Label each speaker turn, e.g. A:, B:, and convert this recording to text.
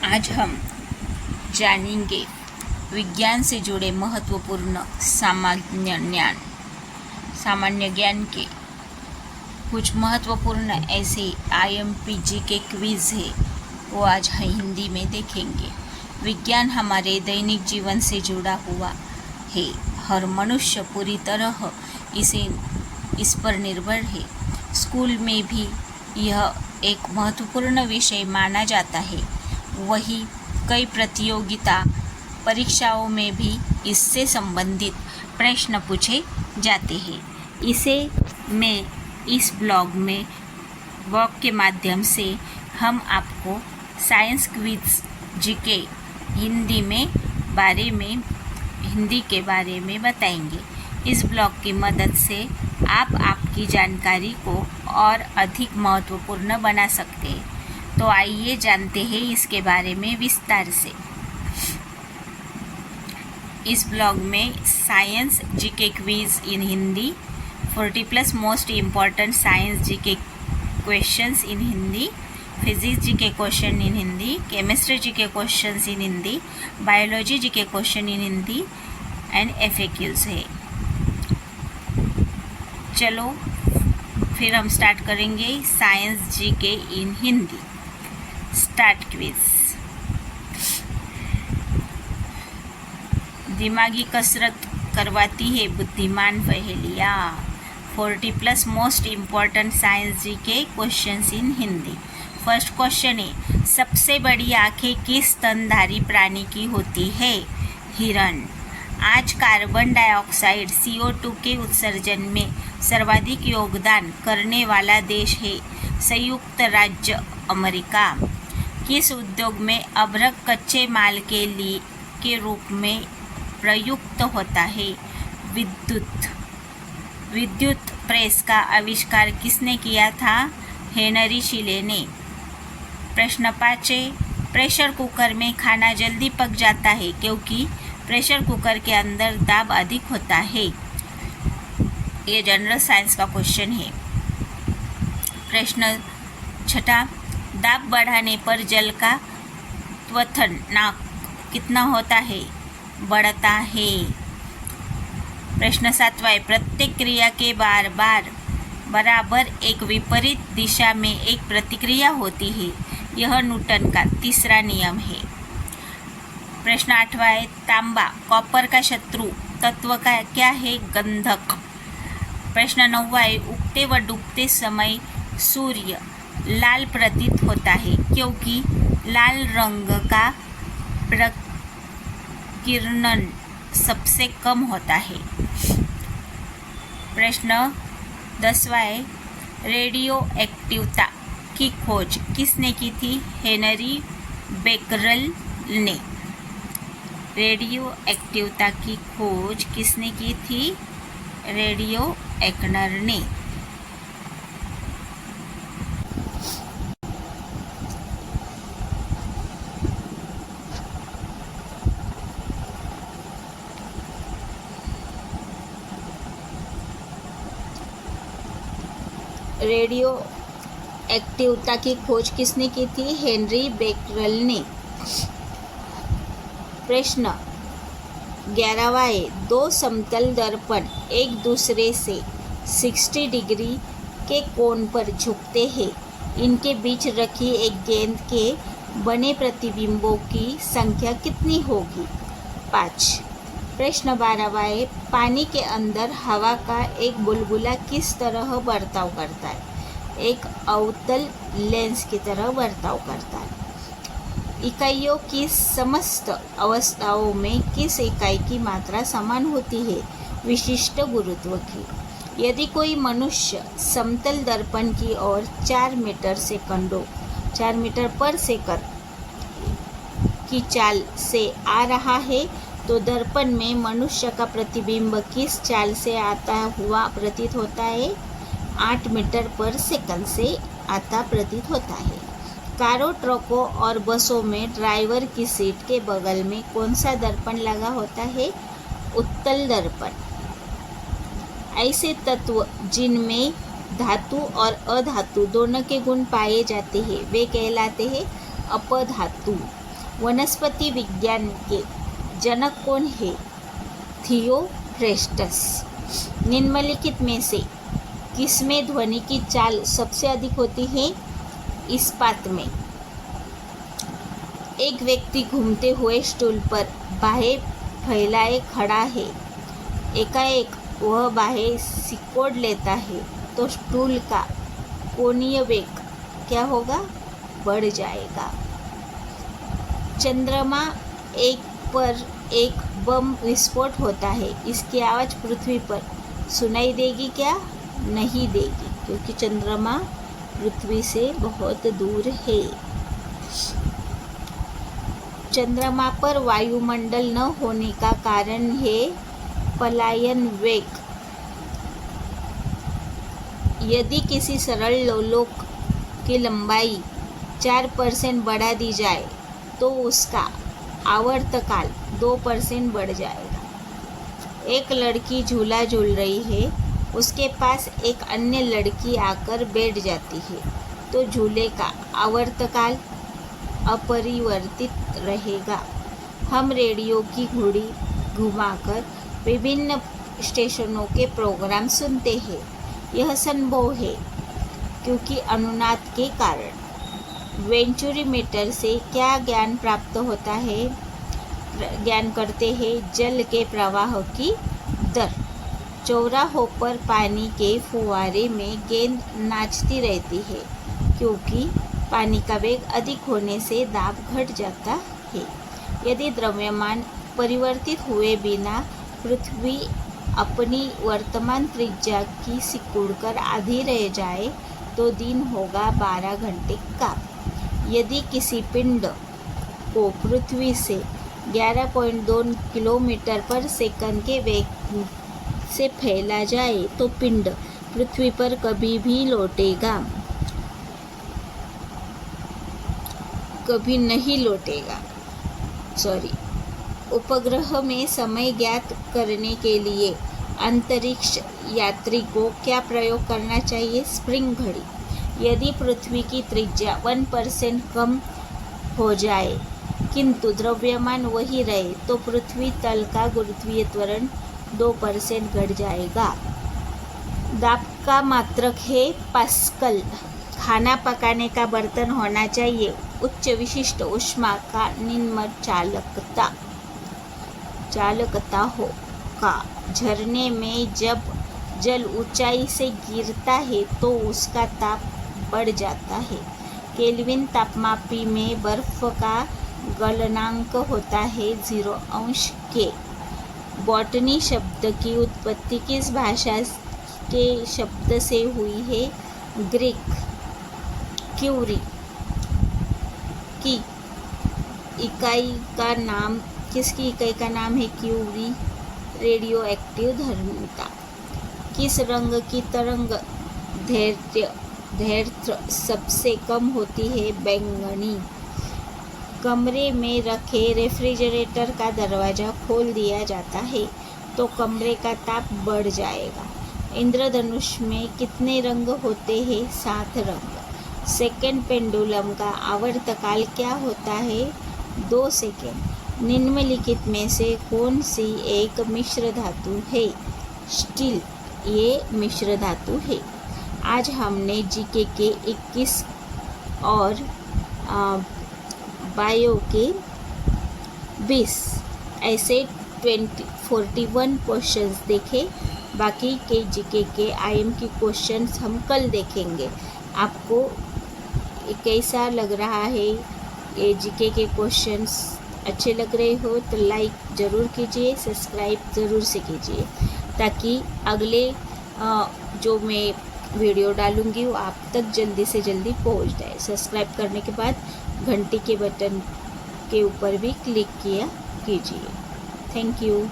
A: आज हम जानेंगे विज्ञान से जुड़े महत्वपूर्ण सामान्य ज्ञान के कुछ महत्वपूर्ण ऐसे IMPG के क्विज़ है, वो आज हिंदी में देखेंगे। विज्ञान हमारे दैनिक जीवन से जुड़ा हुआ है। हर मनुष्य पूरी तरह इस पर निर्भर है। स्कूल में भी यह एक महत्वपूर्ण विषय माना जाता है। वही कई प्रतियोगिता परीक्षाओं में भी इससे संबंधित प्रश्न पूछे जाते हैं। इसे मैं इस ब्लॉग में के माध्यम से हम आपको साइंस क्विज जीके हिंदी के बारे में बताएंगे। इस ब्लॉग की मदद से आप आपकी जानकारी को और अधिक महत्वपूर्ण बना सकते हैं। तो आइए जानते हैं इसके बारे में विस्तार से। इस ब्लॉग में science GK quiz in Hindi, 40+ most important science GK questions in Hindi, physics GK question in Hindi, chemistry GK questions in Hindi, biology GK question in Hindi and FAQs है। चलो फिर हम स्टार्ट करेंगे science GK in Hindi. Start quiz. दिमागी कसरत करवाती है बुद्धिमान पहेलियाँ। 40+ most important science GK questions in Hindi. First question है, सबसे बड़ी आंखें किस स्तनधारी प्राणी की होती है? हिरण। आज कार्बन डाइऑक्साइड CO2 के उत्सर्जन में सर्वाधिक योगदान करने वाला देश है संयुक्त राज्य अमेरिका। किस उद्योग में अभ्रक कच्चे माल के रूप में प्रयुक्त होता है? विद्युत प्रेस का आविष्कार किसने किया था? हेनरी शीले ने। प्रश्न 5, प्रेशर कुकर में खाना जल्दी पक जाता है क्योंकि प्रेशर कुकर के अंदर दाब अधिक होता है। ये जनरल साइंस का क्वेश्चन है। प्रश्न 6, दाब बढ़ाने पर जल का क्वथनांक कितना होता है? बढ़ता है। प्रश्न 7, प्रत्येक क्रिया के बराबर एक विपरीत दिशा में एक प्रतिक्रिया होती है। यह न्यूटन का तीसरा नियम है। प्रश्न 8, तांबा कॉपर का शत्रु तत्व का क्या है? गंधक। प्रश्न 9, उगते व डूबते समय सूर्य लाल प्रतीत होता है क्योंकि लाल रंग का प्रकीर्णन सबसे कम होता है। प्रश्न 10, रेडियो एक्टिवता की खोज किसने की थी? हेनरी बेकरल ने। रेडियो एक्टिवता की खोज किसने की थी? रेडियो एक्नर ने। रेडियो एक्टिवता की खोज किसने की थी? हेनरी बेकरल ने। प्रश्न 11, दो समतल दर्पण एक दूसरे से 60 डिग्री के कोण पर झुकते हैं। इनके बीच रखी एक गेंद के बने प्रतिबिंबों की संख्या कितनी होगी? 5। प्रश्न 12, पानी के अंदर हवा का एक बुलबुला किस तरह बर्ताव करता है? एक अवतल लेंस की तरह बर्ताव करता है। इकाइयों की समस्त अवस्थाओं में किस इकाई की मात्रा समान होती है? विशिष्ट गुरुत्व की। यदि कोई मनुष्य समतल दर्पण की ओर 4 मीटर पर सेकंड की चाल से आ रहा है तो दर्पण में मनुष्य का प्रतिबिंब किस चाल से आता हुआ प्रतीत होता है? 8 मीटर पर सेकंड से आता प्रतीत होता है। कारों, ट्रकों और बसों में ड्राइवर की सीट के बगल में कौन सा दर्पण लगा होता है? उत्तल दर्पण। ऐसे तत्व जिनमें धातु और अधातु दोनों के गुण पाए जाते हैं वे कहलाते हैं अपधातु। वनस्पति विज्ञान के जनक कौन है? थियोफ्रेस्टस। निम्नलिखित में से किसमें ध्वनि की चाल सबसे अधिक होती है? इस्पात में। एक व्यक्ति घूमते हुए स्टूल पर बाहें फैलाए खड़ा है। एकाएक वह बाहें सिकोड़ लेता है तो स्टूल का कोणीय वेग क्या होगा? बढ़ जाएगा। चंद्रमा एक पर एक बम विस्फोट होता है, इसकी आवाज़ पृथ्वी पर सुनाई देगी क्या? नहीं देगी, क्योंकि चंद्रमा पृथ्वी से बहुत दूर है। चंद्रमा पर वायुमंडल न होने का कारण है पलायन वेग। यदि किसी सरल लोलक की लंबाई 4% बढ़ा दी जाए तो उसका आवर्तकाल 2% बढ़ जाएगा। एक लड़की झूला झूल रही है, उसके पास एक अन्य लड़की आकर बैठ जाती है तो झूले का आवर्तकाल अपरिवर्तित रहेगा। हम रेडियो की घुड़ी घुमाकर विभिन्न स्टेशनों के प्रोग्राम सुनते हैं। यह संभव है क्योंकि अनुनाद के कारण। वेंचुरीमीटर से क्या ज्ञान प्राप्त होता है? ज्ञान करते हैं जल के प्रवाह की दर। चौराहों पर पानी के फुवारे में गेंद नाचती रहती है क्योंकि पानी का वेग अधिक होने से दाब घट जाता है। यदि द्रव्यमान परिवर्तित हुए बिना पृथ्वी अपनी वर्तमान त्रिज्या की सिकुड़कर आधी रह जाए तो दिन होगा 12 घंटे का। यदि किसी पिंड को पृथ्वी से 11.2 किलोमीटर पर सेकंड के वेग से फैला जाए तो पिंड पृथ्वी पर कभी नहीं लौटेगा। उपग्रह में समय ज्ञात करने के लिए अंतरिक्ष यात्री को क्या प्रयोग करना चाहिए? स्प्रिंग घड़ी। यदि पृथ्वी की त्रिज्या 1% कम हो जाए किंतु द्रव्यमान वही रहे तो पृथ्वी तल का गुरुत्वीय त्वरण 2% घट जाएगा। दाब का मात्रक है पास्कल। खाना पकाने का बर्तन होना चाहिए उच्च विशिष्ट ऊष्मा का निम्न चालकता हो का। झरने में जब जल ऊंचाई से गिरता है तो उसका ताप बढ़ जाता है। केल्विन तापमापी में बर्फ का गलनांक होता है 0° के। बॉटनी शब्द की उत्पत्ति किस भाषा के शब्द से हुई है? ग्रीक। क्यूरी की किसकी इकाई का नाम है? क्यूरी। रेडियो एक्टिव धर्मिता। किस रंग की तरंग दैर्ध्य सबसे कम होती है? बैंगनी। कमरे में रखे रेफ्रिजरेटर का दरवाज़ा खोल दिया जाता है तो कमरे का ताप बढ़ जाएगा। इंद्रधनुष में कितने रंग होते हैं? 7 रंग। सेकंड पेंडुलम का आवर्तकाल क्या होता है? 2 सेकंड। निम्नलिखित में से कौन सी एक मिश्र धातु है? स्टील ये मिश्र धातु है। आज हमने जीके के 21 और बायो के 20 ऐसे 41 क्वेश्चंस देखे। बाकी के जीके के आईएम की क्वेश्चंस हम कल देखेंगे। आपको कैसा लग रहा है? ये जीके के क्वेश्चंस अच्छे लग रहे हो तो लाइक ज़रूर कीजिए, सब्सक्राइब ज़रूर से कीजिए ताकि अगले जो मैं वीडियो डालूँगी वो आप तक जल्दी से जल्दी पहुंच जाए। सब्सक्राइब करने के बाद घंटी के बटन के ऊपर भी क्लिक किया कीजिए। Thank you.